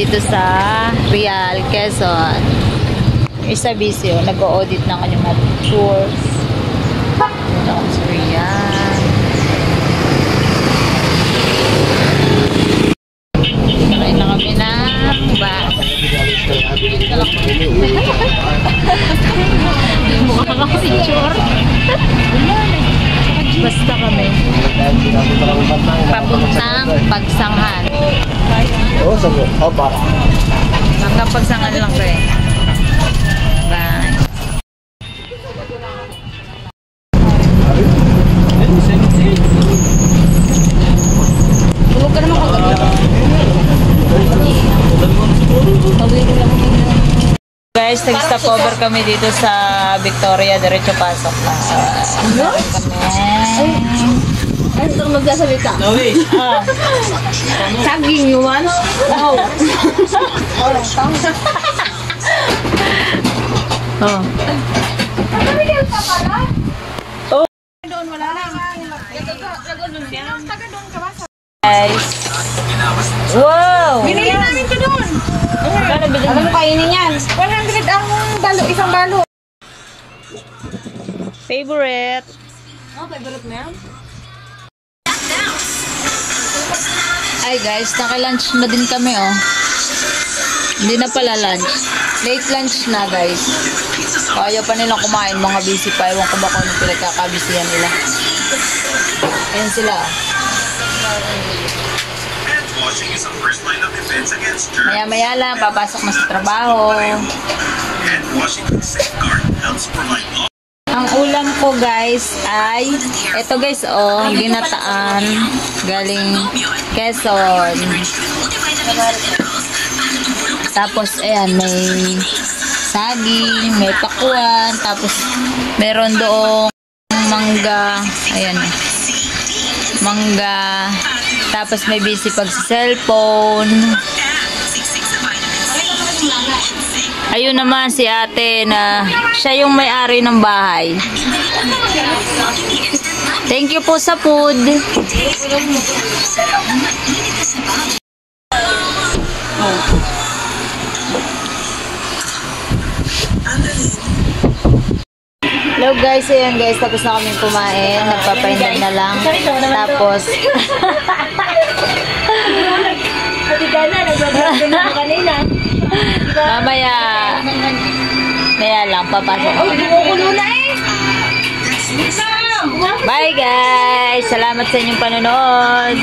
dito sa Real, Quezon. Isa busy, nag-audit ng kanyang mga pictures. Dito ako sa Real. Nakain na kami ng bus. Mukha ka picture. Basta kami. Papuntang Pagsanghan. Oo, sabi. Opa. Hanggang Pagsanghan lang kayo. Bye. Tulog ka naman kagabi. Guys, nag-stop over kami dito sa Victoria. Diretso pasok pa. Ay, ito magsasalita. Saging yun. Wow. Oh. Oh. Doon wala lang. Guys. Wow. Binili namin ito doon. Ano mo kainin yan? 100 ang balo, isang balo. Favorite. Oh, favorite mo yan? Ay guys, naka-lunch na din kami oh. Hindi na pala lunch. Late lunch na guys. Kaya pa nilang kumain, mga busy pa. Ewan ko ba kung pinagkakabisihan nila. Ayan sila. Maya-maya lang, papasok na sa trabaho. Ang ulam ko guys ay ito guys oh, ginataan galing Quezon. Tapos ayan, may saging, may pakuan, tapos meron doong mangga, ayan, mangga, tapos may busy pag sa cellphone. Ayun naman si ate na siya yung may-ari ng bahay. Thank you po sa food. Hello guys, ayan guys, tapos na kami kumain. Nagpapahindan na lang. Tapos mamaya lang, papasok ako. Bye guys! Salamat sa inyong panonood.